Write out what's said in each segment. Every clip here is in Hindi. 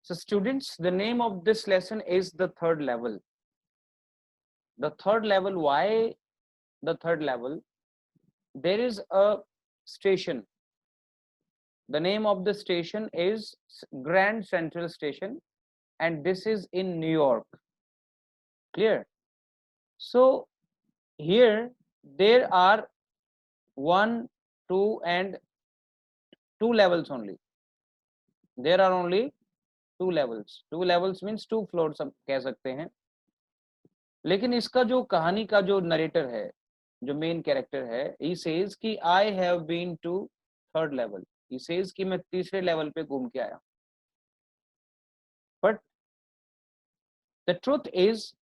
So students, the name of this lesson is the third level. The third level, why the third level? There is a station. The name of the station is Grand Central Station, and this is in New York. Clear? So here there are 1, 2 and 2 levels only. There are only 2 levels. 2 levels means 2 floors हम कह सकते हैं. लेकिन इसका जो कहानी का जो नरेटर है, जो मेन कैरेक्टर है, he says कि I have been to third level. He says कि मैं तीसरे लेवल पे घूम के आया. But the truth is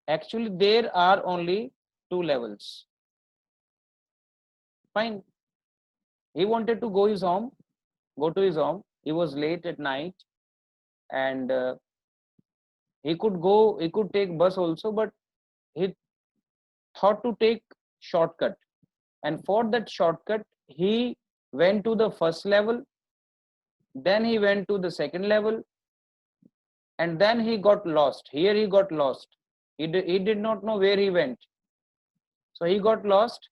actually there are only 2 levels. Fine. He wanted to go to his home. He was late at night, and he could take bus also, but he thought to take shortcut, and for that shortcut he went to the first level, then he went to the second level, and then he got lost. Here he got lost. He did not know where he went, so he got lost.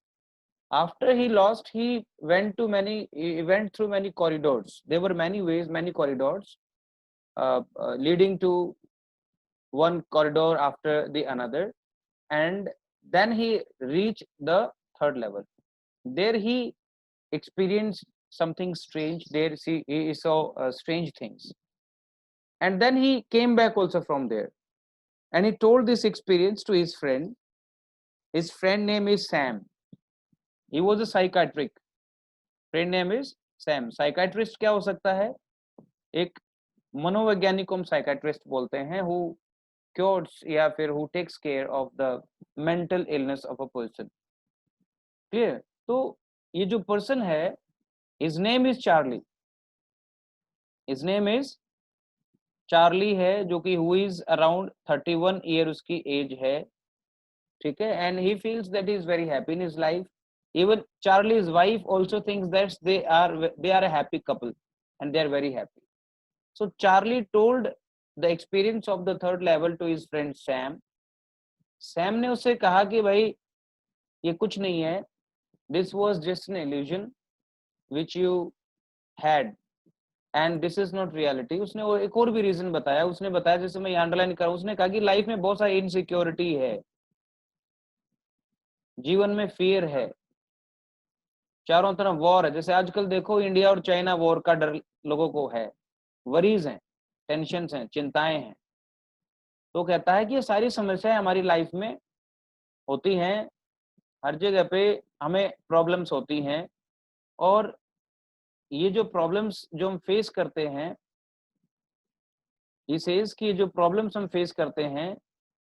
After he lost, he went through many corridors. There were many ways, many corridors leading to one corridor after the another, and then he reached the third level. There he experienced something strange. There he saw strange things, and then he came back also from there, and he told this experience to his friend. His friend name is Sam. He was a psychiatric. Friend name is Sam. Psychiatrist क्या हो सकता है? एक मनोवैज्ञानिक को हम साइकाट्रिस्ट बोलते हैं, who cures या फिर who takes care of the mental illness of a person. Clear? तो ये जो person है, his name is Charlie. His name is Charlie है, जो कि who is around 31 year उसकी age है, ठीक है, and he feels that he is very happy in his life. Even Charlie's wife also thinks that they are a happy couple, and they are very happy. So Charlie told the experience of the third level to his friend Sam. Sam ने उससे कहा कि भाई ये कुछ नहीं है, this was just an illusion which you had, and this is not reality. उसने वो एक और भी रीजन बताया. उसने बताया, जैसे मैं अंडरलाइन कर रहा हूँ, उसने कहा कि लाइफ में बहुत सारी इनसिक्योरिटी है, जीवन में फियर है, चारों तरफ वॉर है. जैसे आजकल देखो इंडिया और चाइना वॉर का डर लोगों को है, वरीज हैं, टेंशन हैं, चिंताएं हैं. तो कहता है कि ये सारी समस्याएं हमारी लाइफ में होती हैं, हर जगह पे हमें प्रॉब्लम्स होती हैं, और ये जो प्रॉब्लम्स जो हम फेस करते हैं, ये सेज कि जो प्रॉब्लम्स हम फेस करते हैं,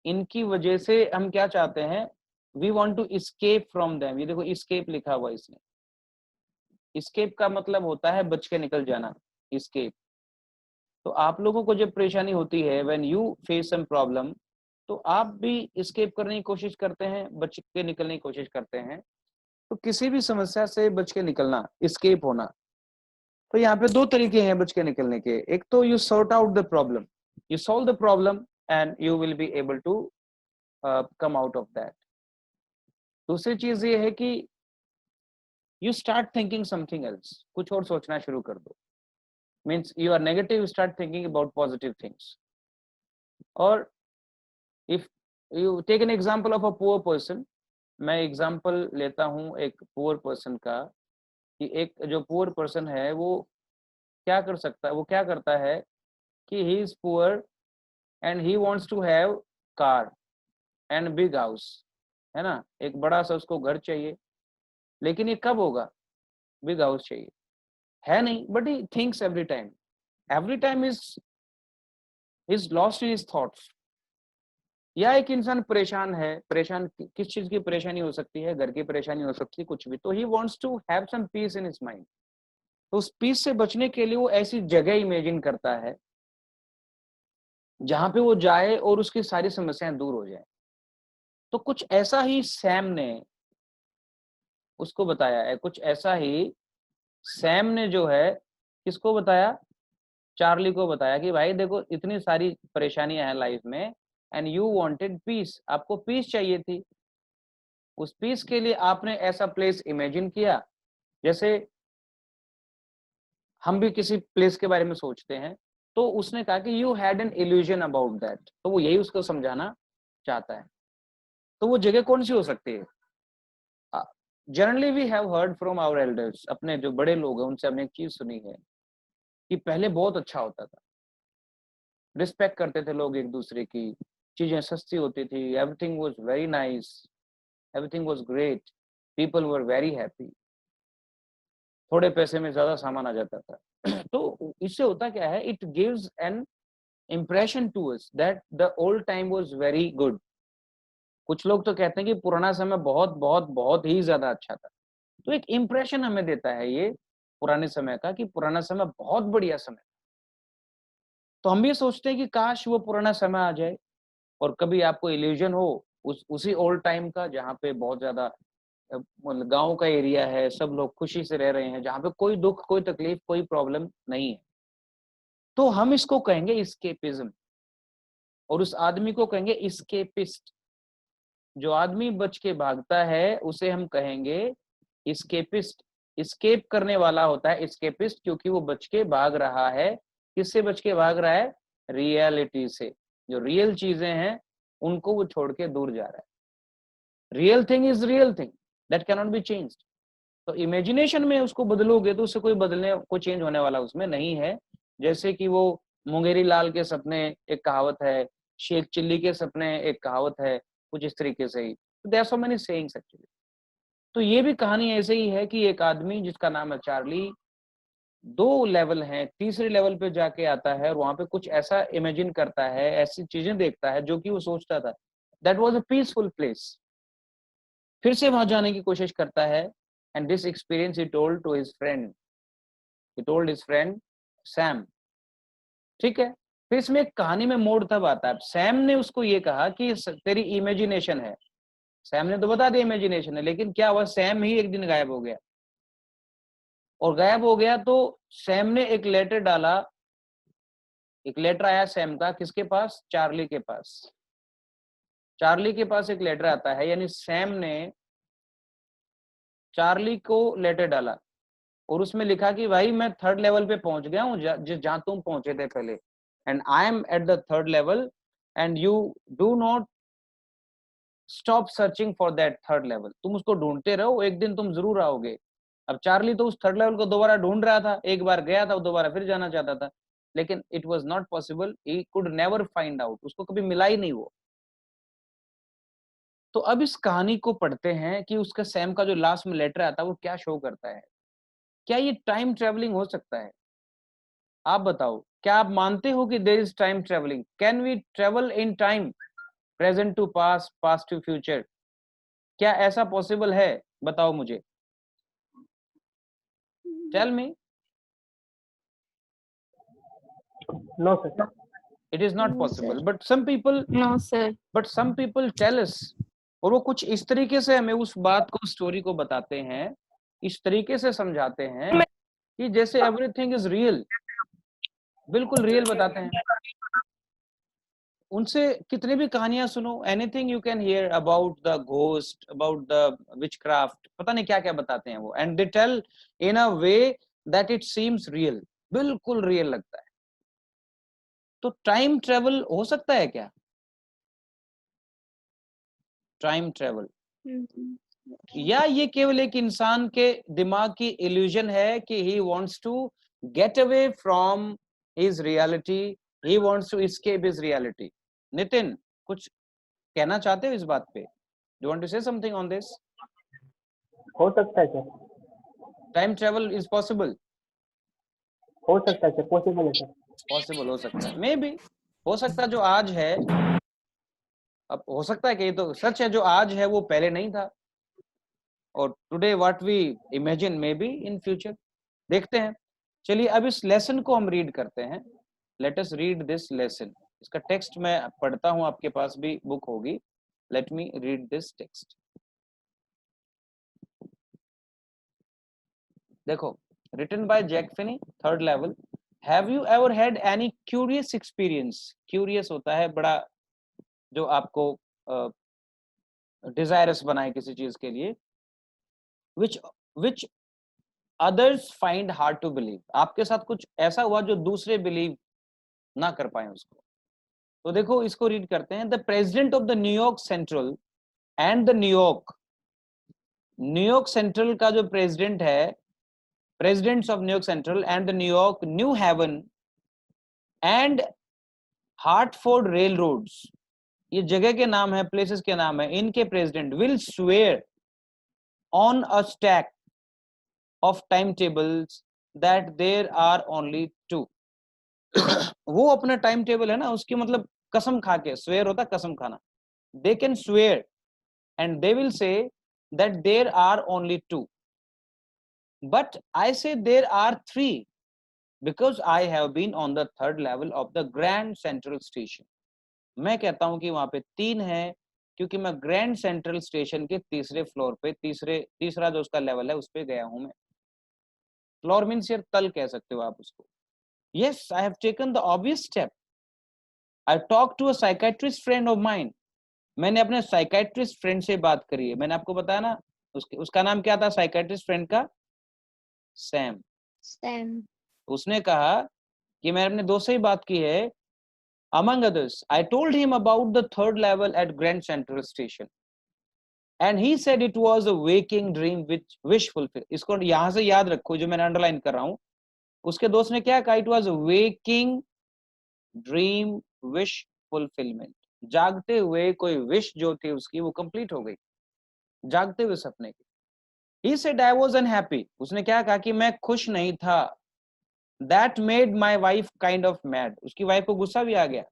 इनकी वजह से हम क्या चाहते हैं, we want to escape from them. ये देखो एस्केप लिखा हुआ है इसने. एस्केप का मतलब होता है बच के निकल जाना, एस्केप. तो आप लोगों को जब परेशानी होती है, when you face some problem, तो आप भी एस्केप करने की कोशिश करते हैं, बच के निकलने की कोशिश करते हैं. तो किसी भी समस्या से बच के निकलना, एस्केप होना, तो यहाँ पे 2 तरीके हैं बच के निकलने के. एक तो you sort out the problem, you solve the problem and you will be able to come out of that. दूसरी चीज ये है कि you start thinking something else, कुछ और सोचना शुरू कर दो. Means you are negative, start thinking about positive things. और if you take an example of a poor person, मैं एग्जांपल लेता हूँ एक पुअर पर्सन का, कि एक जो पुअर पर्सन है वो क्या कर सकता है, वो क्या करता है कि he is poor and he wants to have car and big house, है ना, एक बड़ा सा उसको घर चाहिए. लेकिन ये कब होगा, बिग हाउस चाहिए है नहीं, but he thinks every time is lost in his thoughts. या एक इंसान परेशान है, परेशान किस चीज की परेशानी हो सकती है, घर की परेशानी हो सकती है, कुछ भी. तो he wants to have some peace in his mind. तो उस पीस से बचने के लिए वो ऐसी जगह इमेजिन करता है जहां पे वो जाए और उसकी सारी समस्याएं दूर हो जाए. तो कुछ ऐसा ही सैम ने उसको बताया है, कुछ ऐसा ही सैम ने जो है किसको बताया, चार्ली को बताया कि भाई देखो इतनी सारी परेशानियां हैं लाइफ में, एंड यू वांटेड पीस, आपको पीस चाहिए थी। उस पीस के लिए आपने ऐसा प्लेस इमेजिन किया, जैसे हम भी किसी प्लेस के बारे में सोचते हैं। तो उसने कहा कि you had an illusion about that, तो वो यही उसको समझाना चाहता है। तो वो जगह कौन सी हो सकती है? Generally we have heard from our elders, अपने जो बड़े लोग हैं उनसे हमने एक चीज सुनी है कि पहले बहुत अच्छा होता था, रिस्पेक्ट करते थे लोग एक दूसरे की, चीजें सस्ती होती थी, everything was very nice, everything was great, people were very happy, थोड़े पैसे में ज्यादा सामान आ जाता था। तो इससे होता क्या है, it gives an impression to us that the old time was very good. कुछ लोग तो कहते हैं कि पुराना समय बहुत बहुत बहुत ही ज्यादा अच्छा था। तो एक इम्प्रेशन हमें देता है ये पुराने समय का, कि पुराना समय बहुत बढ़िया समय। तो हम भी सोचते हैं कि काश वो पुराना समय आ जाए, और कभी आपको इल्यूजन हो उसी ओल्ड टाइम का, जहाँ पे बहुत ज्यादा मतलब गांव का एरिया है, सब लोग खुशी से रह रहे हैं, जहाँ पे कोई दुख, कोई तकलीफ, कोई प्रॉब्लम नहीं है। तो हम इसको कहेंगे इस्केपिज्म, और उस आदमी को कहेंगे इस्केपिस्ट। जो आदमी बच के भागता है उसे हम कहेंगे इस्केपिस्ट। इस्केप करने वाला होता है इस्केपिस्ट, क्योंकि वो बच के भाग रहा है। किससे बच के भाग रहा है? रियलिटी से। जो रियल चीजें हैं उनको वो छोड़ के दूर जा रहा है। Real thing is real thing, that can not be changed. तो इमेजिनेशन में उसको बदलोगे तो उससे कोई बदलने को चेंज होने वाला उसमें नहीं है। जैसे कि वो मुंगेरी लाल के सपने एक कहावत है, शेख चिल्ली के सपने एक कहावत है, कुछ इस तरीके से ही। There are so many sayings actually. तो ये भी कहानी ऐसे ही है कि एक आदमी जिसका नाम है चार्ली, दो लेवल हैं, तीसरे लेवल पे जाके आता है और वहां पे कुछ ऐसा इमेजिन करता है, ऐसी चीजें देखता है जो कि वो सोचता था। That was a peaceful place. फिर से वहां जाने की कोशिश करता है, and this experience he told to his friend, he told his friend Sam. ठीक है। फिर इसमें एक कहानी में मोड़ तब आता है, सैम ने उसको ये कहा कि तेरी इमेजिनेशन है। सैम ने तो बता दिया इमेजिनेशन है, लेकिन क्या हुआ, सैम ही एक दिन गायब हो गया। और गायब हो गया तो सैम ने एक लेटर डाला, एक लेटर आया सैम का, किसके पास? चार्ली के पास। चार्ली के पास एक लेटर आता है, यानी सैम ने चार्ली को लेटर डाला, और उसमें लिखा कि भाई मैं थर्ड लेवल पे पहुंच गया हूँ, जहां तुम पहुंचे थे पहले, and I am at the third level, and you do not stop searching for that third level. तुम उसको ढूंढते रहो, एक दिन तुम जरूर आओगे। अब चार्ली तो उस थर्ड लेवल को दोबारा ढूंढ रहा था, एक बार गया था, दोबारा फिर जाना चाहता था, लेकिन it was not possible, he could never find out, उसको कभी मिला ही नहीं वो। तो अब इस कहानी को पढ़ते हैं कि उसका सैम का जो लास्ट में लेटर आता है वो क्या शो करता है। क्या ये टाइम ट्रेवलिंग हो सकता है? आप बताओ, क्या आप मानते हो कि there is time travelling? Can we travel in time, present to past, past to future? क्या ऐसा पॉसिबल है? बताओ मुझे, tell me. No, sir. It is not No, sir. Possible, but some people, No, sir. Tell us. और वो कुछ इस तरीके से हमें उस बात को, स्टोरी को बताते हैं, इस तरीके से समझाते हैं कि जैसे एवरीथिंग इज रियल, बिल्कुल रियल बताते हैं। उनसे कितनी भी कहानियां सुनो, anything you can hear about the ghost, about the witchcraft, पता नहीं क्या क्या बताते हैं वो, and they tell in a way that it seems real, बिल्कुल रियल लगता है। तो टाइम ट्रेवल हो सकता है क्या? Time travel, Mhm. या ये केवल एक इंसान के दिमाग की इल्यूजन है कि he wants to get away from his reality, he wants to escape his reality? Nitin, कुछ कहना चाहते हो इस बात पे? Do want to say something on this? हो सकता है sir, time travel is possible? हो सकता है सर, पॉसिबल है सर। पॉसिबल हो सकता है, मे बी। हो सकता है जो आज है, अब हो सकता है कि ये तो सच है, जो आज है वो पहले नहीं था, और today what we imagine may be in future. देखते हैं। चलिए अब इस लेसन को हम रीड करते हैं। Let us read this lesson. इसका टेक्स्ट मैं पढ़ता हूं, आपके पास भी बुक होगी। Let me read this text. देखो, written by Jack Finney, third level, have you ever had any curious experience? Curious होता है बड़ा, जो आपको डिजायरस बनाए किसी चीज के लिए. Which others find hard to believe. आपके साथ कुछ ऐसा हुआ जो दूसरे बिलीव ना कर पाए उसको. तो देखो इसको रीड करते हैं. The president of the New York Central and the New York Central का जो प्रेसिडेंट है, presidents of New York Central and the New York New Haven and Hartford railroads, ये जगह के नाम है, प्लेसेस के नाम है. इनके president will swear on a stack of timetables that there are only 2. वो अपना टाइम टेबल है ना, उसकी मतलब कसम खा के, स्वेयर होता कसम खाना. They can swear and they will say that there are only 2, but I say there are 3 because I have been on the third level of the Grand Central Station. मैं कहता हूं कि वहां पे 3 है क्योंकि मैं ग्रैंड सेंट्रल स्टेशन के तीसरे फ्लोर पे, तीसरा जो उसका लेवल है उस पे गया हूं मैं. फ्लोर मीन्स यार तल कह सकते हो आप उसको. Yes, I have taken the obvious step. I talked to a psychiatrist friend of mine. मैंने अपने साइकाइट्रिस्ट फ्रेंड से बात करी है. मैंने आपको बताया ना, उसका नाम क्या था साइकाइट्रिस्ट फ्रेंड का? सैम. उसने कहा कि मैंने अपने दोस्त से ही बात की है. Among others, I told him about the third level at Grand Central Station, and he said it was a waking dream which wish fulfill. इसको यहां से याद रखो जो मैंने अंडरलाइन कर रहा हूं. उसके दोस्त ने क्या कहा? It was a waking dream wish fulfillment. जागते हुए कोई विश जो थी उसकी वो कंप्लीट हो गई, जागते हुए सपने की. He said I was unhappy. उसने क्या कहा कि मैं खुश नहीं था. That made my wife kind of mad. उसकी वाइफ को गुस्सा भी आ गया.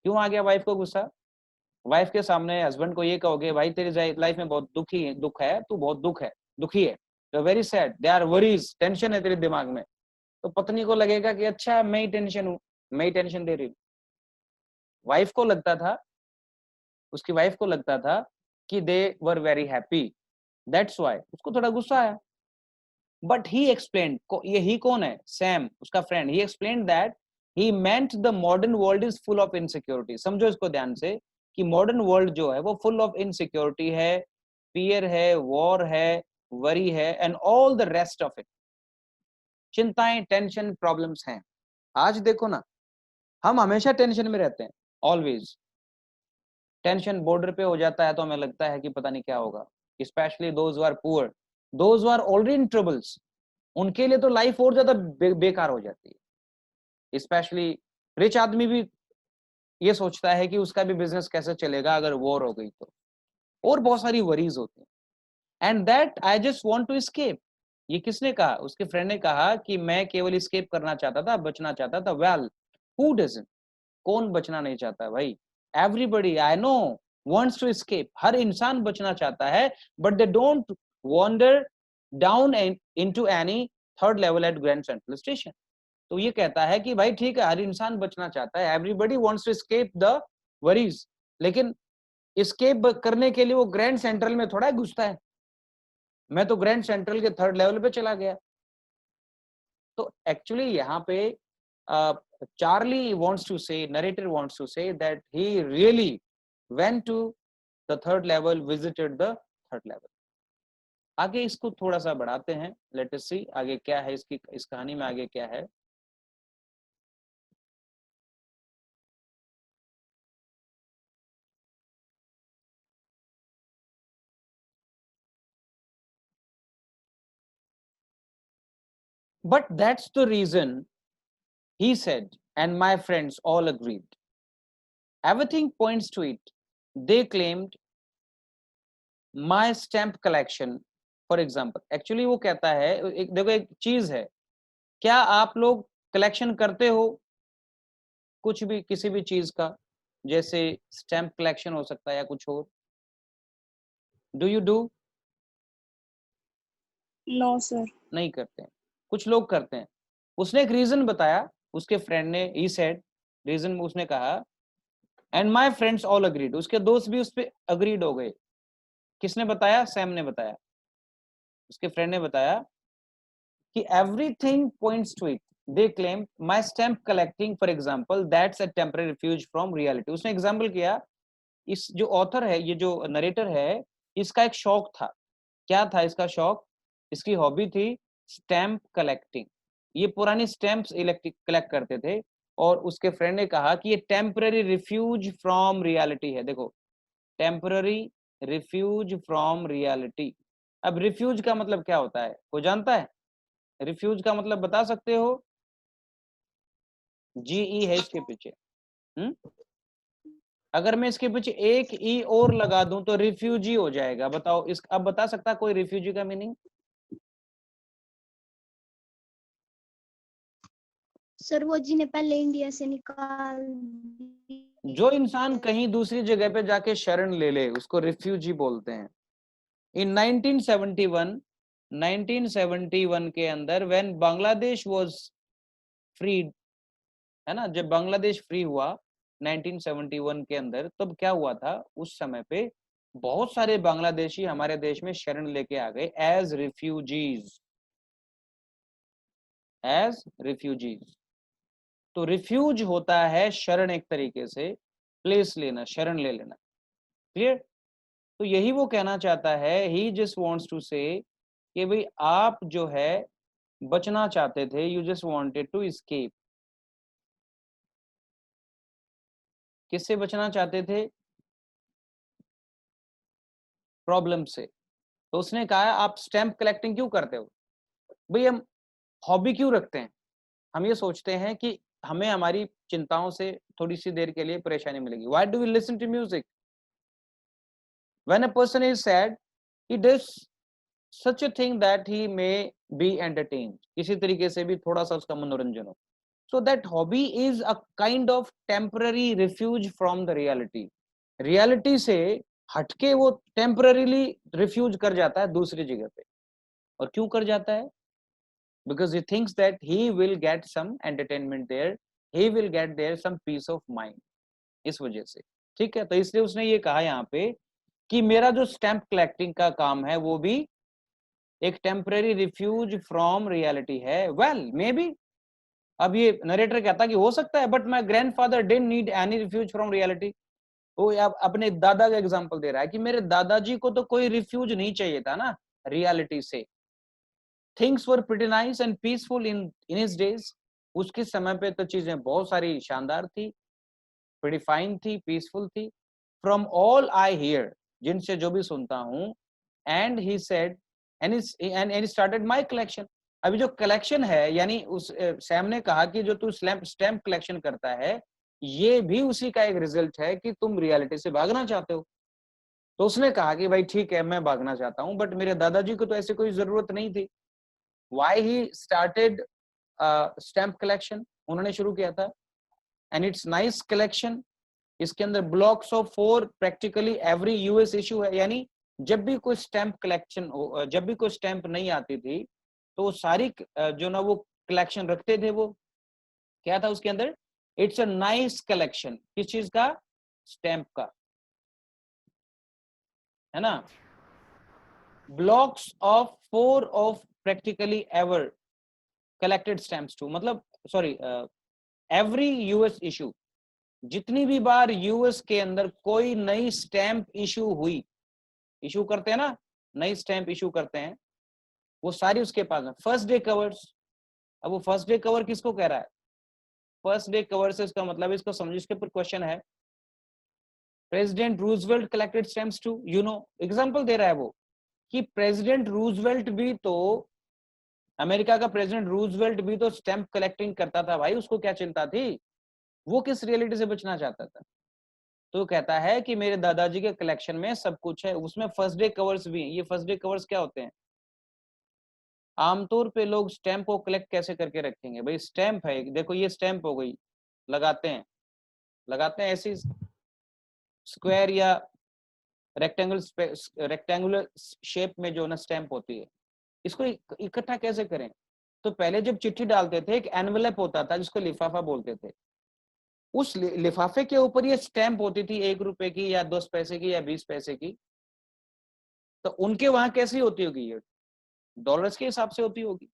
क्यों आ गया वाइफ को गुस्सा? वाइफ के सामने हस्बैंड को ये कहोगे भाई तेरी लाइफ में बहुत दुख है, तू बहुत दुखी है, तो very sad, they are worries, tension है तेरे दिमाग में. तो पत्नी को लगेगा कि अच्छा मैं ही टेंशन हूं, मैं ही टेंशन दे रही हूं. वाइफ को लगता था, उसकी वाइफ को लगता था कि they were very happy, that's why उसको थोड़ा गुस्सा आया. बट ही एक्सप्लेन्ड, ये ही कौन है? सैम, उसका friend. He explained that he meant the modern world is full of insecurity. समझो इसको ध्यान से कि मॉडर्न वर्ल्ड जो है वो फुल ऑफ इनसिक्योरिटी है, फियर है, वॉर है, वरी है, and all the rest of it. चिंताएं, टेंशन, प्रॉब्लम्स हैं. आज देखो ना, हम हमेशा टेंशन में रहते हैं, ऑलवेज. टेंशन बॉर्डर पे हो जाता है तो हमें लगता है कि पता नहीं क्या होगा. Especially those who are poor, those who are already in troubles, उनके लिए तो लाइफ और ज्यादा बेकार हो जाती है. स्पेशली रिच आदमी भी ये सोचता है कि उसका भी बिजनेस कैसे चलेगा अगर वॉर हो गई तो, और बहुत सारी वरीज होती हैं. And that I just want to escape. ये किसने कहा? उसके फ्रेंड ने कहा कि मैं केवल एस्केप करना चाहता था, बचना चाहता था. Well, who doesn't? कौन बचना नहीं चाहता भाई? Everybody I know wants to escape. हर इंसान बचना चाहता है, but they don't wander down into any third level at Grand Central Station. तो ये कहता है कि भाई ठीक है, हर इंसान बचना चाहता है, everybody wants to escape the worries, लेकिन एस्केप करने के लिए वो ग्रैंड सेंट्रल में थोड़ा घुसता है. मैं तो ग्रैंड सेंट्रल के थर्ड लेवल पे चला गया. तो एक्चुअली यहाँ पे Charlie wants to say, narrator wants to say that he really went to the third level, visited the third level. आगे इसको थोड़ा सा बढ़ाते हैं, लेट अस सी आगे क्या है इसकी, इस कहानी में आगे क्या है. But that's the reason, he said, and my friends all agreed. Everything points to it. They claimed my stamp collection, for example. Actually वो कहता है, देखो एक चीज है, क्या आप लोग कलेक्शन करते हो कुछ भी, किसी भी चीज का, जैसे स्टैम्प कलेक्शन हो सकता है या कुछ और? Do you do? No sir. नहीं करते हैं, कुछ लोग करते हैं. उसने एक रीजन बताया, उसके फ्रेंड ने, ही सेड, रीजन उसने कहा, and my friends all agreed. उसके दोस्त भी उस पे अग्रीड हो गए. किसने बताया? सैम ने बताया. उसके फ्रेंड ने बताया कि everything points to it. they claim my stamp collecting for example that's a temporary refuge from reality. उसने एग्जाम्पल किया, इस जो ऑथर है, ये जो नरेटर है, इसका एक शौक था। क्या था इसका शौक? इसकी हॉबी थी स्टैम्प कलेक्टिंग। ये पुरानी स्टैम्प्स कलेक्ट करते थे और उसके फ्रेंड ने कहा कि ये टेम्पररी रिफ्यूज फ्रॉम रियलिटी है। देखो, टेम्पररी रिफ्यूज फ्रॉम रियलिटी। अब रिफ्यूज का मतलब क्या होता है, कोई जानता है? रिफ्यूज का मतलब बता सकते हो? जीई है इसके पीछे। अगर मैं इसके पीछे एक ई और लगा दूं तो रिफ्यूजी हो जाएगा। बताओ, इस अब बता सकता कोई रिफ्यूजी का मीनिंग? सर वो जिन्हें पहले इंडिया से निकाल जो इंसान कहीं दूसरी जगह पे जाके शरण ले ले उसको रिफ्यूजी बोलते हैं। इन 1971 के अंदर व्हेन बांग्लादेश वाज फ्रीड, है ना, जब बांग्लादेश फ्री हुआ 1971 के अंदर, तब क्या हुआ था उस समय पे बहुत सारे बांग्लादेशी हमारे देश में शरण लेके आ गए एज रिफ्यूजीज, एज रिफ्यूजीज। तो रिफ्यूज होता है शरण, एक तरीके से प्लेस लेना, शरण ले लेना। क्लियर? तो यही वो कहना चाहता है, ही जस्ट वांट्स टू से कि भाई आप जो है बचना चाहते थे, you just wanted to escape. किससे बचना चाहते थे? प्रॉब्लम से। तो उसने कहा आप स्टैम्प कलेक्टिंग क्यों करते हो? भाई हम हॉबी क्यों रखते हैं? हम ये सोचते हैं कि हमें हमारी चिंताओं से थोड़ी सी देर के लिए परेशानी मिलेगी। Why do we listen to music? When a person is sad he does such a thing that he may be entertained, किसी तरीके से भी थोड़ा सा उसका मनोरंजन हो। So that hobby is a kind of temporary refuge from the reality. Reality से हटके वो टेम्पररीली रिफ्यूज कर जाता है दूसरी जगह पे। और क्यों कर जाता है? because he thinks that he will get some entertainment there, he will get there some peace of mind, इस वजह से। ठीक है, तो इसलिए उसने ये कहा यहाँ पे कि मेरा जो स्टैम्प कलेक्टिंग का काम है वो भी एक टेम्पररी रिफ्यूज फ्रॉम रियलिटी है। वेल मे बी, अब ये नरेटर कहता कि हो सकता है, but my grandfather didn't need any refuse from reality. वो अपने दादा का एग्जांपल दे रहा है कि मेरे दादाजी को तो कोई रिफ्यूज नहीं चाहिए था ना रियलिटी से। Things were pretty nice and peaceful in his days. उसके समय पे तो चीजें बहुत सारी शानदार थी, प्रीटी फाइन थी, पीसफुल थी। फ्रॉम ऑल आई हियर, जिनसे जो भी सुनता हूँ, and he said and started my collection. अभी जो कलेक्शन है, यानी उस सैम ने कहा कि जो तू स्टैम्प कलेक्शन करता है ये भी उसी का एक रिजल्ट है कि तुम रियलिटी से भागना चाहते हो। तो उसने कहा कि भाई ठीक है मैं भागना चाहता हूँ, बट मेरे दादाजी को तो ऐसी कोई जरूरत नहीं थी। Why he started stamp collection? उन्होंने शुरू किया था and it's nice collection। इसके अंदर blocks of 4 practically every US issue है, यानी जब भी कोई स्टैम्प कलेक्शन हो, जब भी कोई स्टैम्प नहीं आती थी तो सारी जो ना वो कलेक्शन रखते थे। वो क्या था उसके अंदर? It's a nice collection. किस चीज का? स्टैम्प का, है ना। Blocks of 4 of practically ever collected stamps too, मतलब सॉरी एवरी यूएस इशू, जितनी भी बार यूएस के अंदर कोई नई स्टैम्प इशू हुई, इशू करते हैं ना, नई स्टैम्प इशू करते हैं, वो सारी उसके पास है। First day covers. अब वो फर्स्ट डे कवर किसको कह रहा है? फर्स्ट डे कवर से इसका मतलब, इसको समझिए, इसके ऊपर क्वेश्चन है। President Roosevelt collected stamps too, you know, example दे रहा है वो कि प्रेसिडेंट रूजवेल्ट भी तो, अमेरिका का प्रेसिडेंट रूजवेल्ट भी तो स्टैम्प कलेक्टिंग करता था भाई, उसको क्या चिंता थी? वो किस रियलिटी से बचना चाहता था? तो कहता है कि मेरे दादाजी के कलेक्शन में सब कुछ है, उसमें फर्स्ट डे कवर्स भी हैं। ये फर्स्ट डे कवर्स क्या होते हैं? आमतौर पे लोग स्टैम्प को कलेक्ट कैसे करके रखेंगे? भाई स्टैम्प है, देखो ये स्टैम्प हो गई, लगाते हैं, लगाते हैं ऐसी स्क्वायर या रेक्टेंगुलर शेप में जो ना स्टैम्प होती है। इसको इकट्ठा कैसे करें? तो पहले जब चिट्ठी डालते थे एक एनवेलप होता था जिसको लिफाफा बोलते थे। उस लिफाफे के ऊपर ये स्टैम्प होती थी 1 रुपए की या 10 पैसे की या 20 पैसे की। तो उनके वहां कैसी होती होगी? ये डॉलर्स के हिसाब से होती होगी।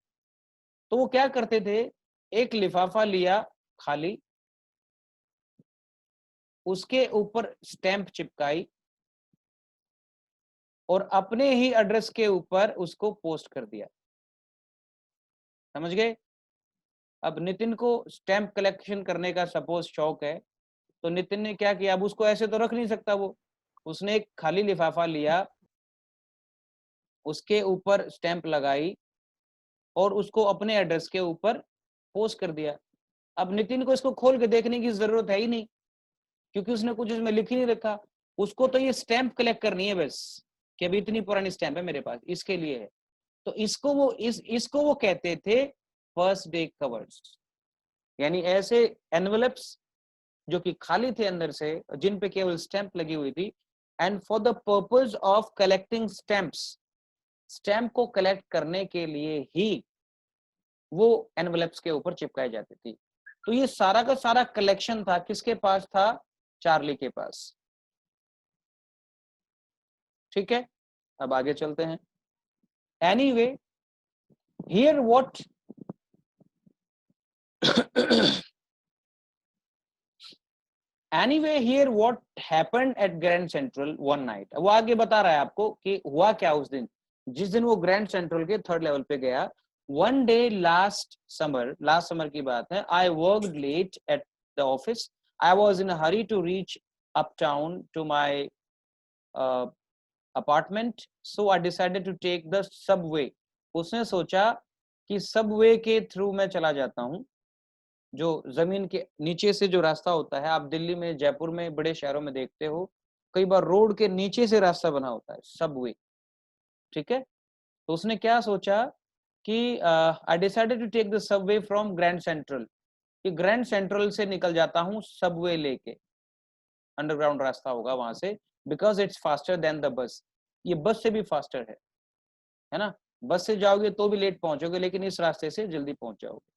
तो वो क्या करते थे, एक लिफाफा लिया खाली, उसके ऊपर स्टैंप चिपकाई और अपने ही एड्रेस के ऊपर उसको पोस्ट कर दिया। समझ गए? अब नितिन को स्टैंप कलेक्शन करने का सपोज शौक है, तो नितिन ने क्या किया, अब उसको ऐसे तो रख नहीं सकता वो, उसने एक खाली लिफाफा लिया, उसके ऊपर स्टैंप लगाई और उसको अपने एड्रेस के ऊपर पोस्ट कर दिया। अब नितिन को इसको खोल के देखने की जरूरत है ही नहीं, क्योंकि उसने कुछ इसमें लिख ही नहीं रखा। उसको तो ये स्टैंप कलेक्ट करनी है बस, कि अभी इतनी पुरानी स्टैंप है मेरे पास, इसके लिए है। तो इसको वो कहते थे फर्स्ट डे कवर्स, यानी ऐसे एनवेलप्स जो कि खाली थे अंदर से, जिन पे केवल स्टैंप लगी हुई थी, and for the purpose of collecting stamps, stamp को कलेक्ट करने के लिए ही वो एनवेलप्स के ऊपर चिपकाई जाती थी। तो ये सारा का सारा कलेक्शन था, किसके पास था? चार्ली के पास। ठीक है, अब आगे चलते हैं। Anyway here what anyway here what happened at Grand central one night. वो आगे बता रहा है आपको कि हुआ क्या उस दिन, जिस दिन वो ग्रैंड सेंट्रल के थर्ड लेवल पे गया। वन डे लास्ट समर की बात है, I worked late at the office, I was in a hurry to reach uptown to my apartment, so I decided to take the subway. उसने सोचा कि सबवे के थ्रू मैं चला जाता हूँ, जो जमीन के नीचे से जो रास्ता होता है, आप दिल्ली में, जयपुर में, बड़े शहरों में देखते हो, कई बार रोड के नीचे से रास्ता बना होता है, सबवे। ठीक है, तो उसने क्या सोचा कि I decided to take the subway from Grand Central, कि ग्रैंड सेंट्रल से निकल जाता हूँ सबवे लेके, अंडरग्राउंड रास्ता होगा वहां से, because it's faster than the bus, ये बस से भी फास्टर है ना। बस से जाओगे तो भी लेट पहुंचोगे, लेकिन इस रास्ते से जल्दी पहुंच जाओगे।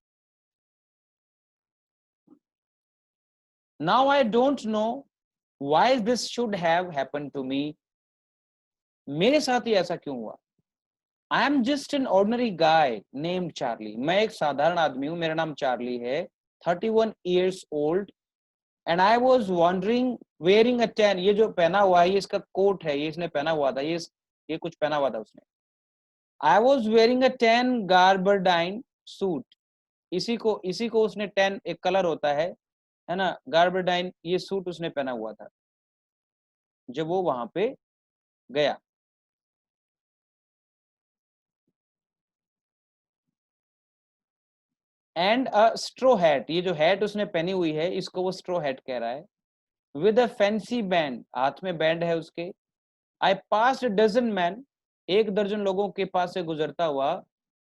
Now I don't know why this should have happened to me. मेरे साथ ही ऐसा क्यों हुआ? I am just an ordinary guy named Charlie. मैं एक साधारण आदमी हूँ, मेरा नाम चार्ली है, 31 years old, and I was wondering wearing a tan. ये जो पहना हुआ है, ये इसका कोट है, ये इसने पहना हुआ था, ये कुछ पहना हुआ था उसने। I was wearing a tan gabardine suit. इसी को उसने, tan एक कलर होता है ना, गार्बरडाइन, ये सूट उसने पहना हुआ था जब वो वहां पे गया। एंड अ स्ट्रो हैट, ये जो हैट उसने पहनी हुई है, इसको वो स्ट्रो हैट कह रहा है। विद अ फैंसी बैंड, हाथ में बैंड है उसके। आई पास्ड डजन मैन, एक दर्जन लोगों के पास से गुजरता हुआ,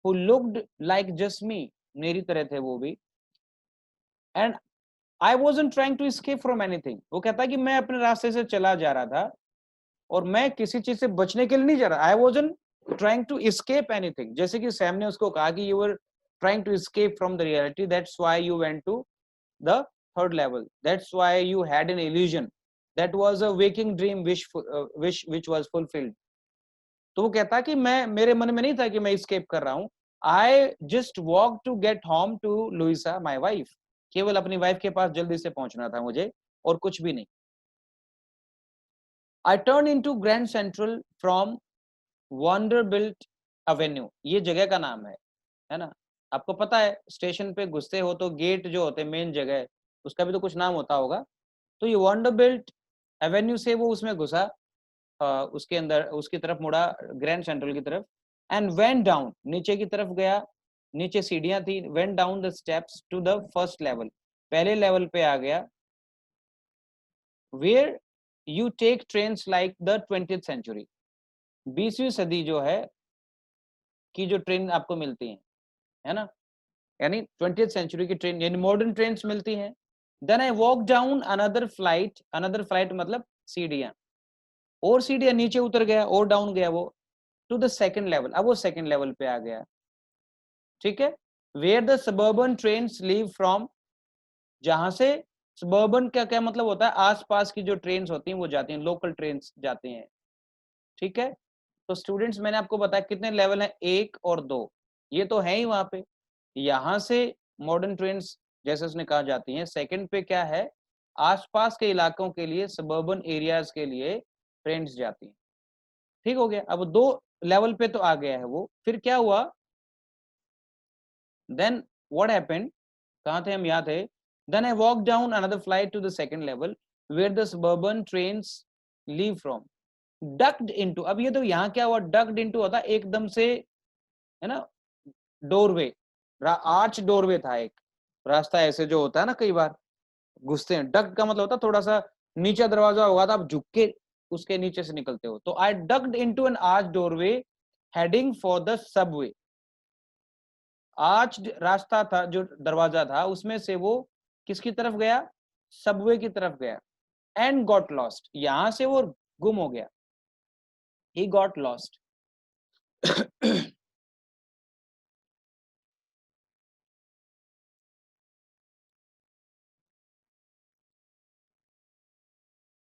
who looked like just me, मेरी तरह थे वो भी। And I wasn't trying to escape from anything, वो कहता है कि मैं अपने रास्ते से चला जा रहा था और मैं किसी चीज से बचने के लिए नहीं जा रहा। I wasn't trying to escape anything, जैसे कि सैम ने उसको कहा कि you were trying to escape from the reality, that's why you went to the third level, that's why you had an illusion, that was a waking dream which was fulfilled. तो वो कहता कि मेरे मन में नहीं था कि मैं escape कर रहा हूँ, I just walked to get home to Louisa my wife, केवल अपनी वाइफ के पास जल्दी से पहुंचना था मुझे, और कुछ भी नहीं। I turned into Grand Central from Vanderbilt Avenue, ये जगह का नाम है ना। आपको पता है स्टेशन पे घुसते हो तो गेट जो होते हैं, मेन जगह, उसका भी तो कुछ नाम होता होगा। तो ये वंडरबिल्ट एवेन्यू से वो उसमें घुसा, उसके अंदर, उसकी तरफ मुड़ा, ग्रैंड सेंट्रल की तरफ। एंड वेंट डाउन, नीचे की तरफ गया, नीचे सीढ़ियां थी। Went down the steps to the first level, पहले लेवल पे आ गया। Where you take trains like the 20th century, 20वीं सदी जो है की जो ट्रेन आपको मिलती है ना, यानी 20th सेंचुरी की ट्रेन, यानी मॉडर्न ट्रेन्स मिलती हैं। Then I walk down another flight मतलब सीढ़ियां, और सीढ़ियां नीचे उतर गया और डाउन गया वो, टू द सेकंड लेवल, अब वो सेकंड लेवल पे आ गया। ठीक है, where the suburban trains leave from, जहां से सबर्बन का क्या मतलब होता है, आसपास की जो ट्रेन्स होती हैं वो जाती हैं, लोकल ट्रेन्स जाती हैं। ठीक है, तो स्टूडेंट्स मैंने आपको बताया कितने लेवल हैं, 1 और 2, ये तो है ही वहां पे। यहां से मॉडर्न ट्रेन्स जैसे उसने कहा जाती हैं। सेकंड पे क्या है, आसपास के इलाकों के लिए, सबर्बन एरियाज के लिए ट्रेन्स जाती हैं। ठीक हो गया, अब 2 लेवल पे तो आ गया है वो। फिर क्या हुआ, देन व्हाट हैपेंड, कहाँ थे हम, यहाँ थे। Then I walk down another flight to the second level where the suburban trains leave from, ducked into. अब ये तो यहाँ क्या हुआ, डक्ड इनटू होता एकदम से, है ना, डोरवे, आर्च डोरवे था एक रास्ता, ऐसे जो होता है ना कई बार घुसते हैं, डक्ड का मतलब होता है थोड़ा सा नीचे दरवाजा होगा तो आप झुक के उसके नीचे से निकलते हो। तो I ducked into an arch doorway heading for the subway, arch रास्ता था जो दरवाजा था, उसमें से वो किसकी तरफ गया, सबवे की तरफ गया। एंड गॉट लॉस्ट, यहां से वो गुम हो गया, ही गॉट लॉस्ट।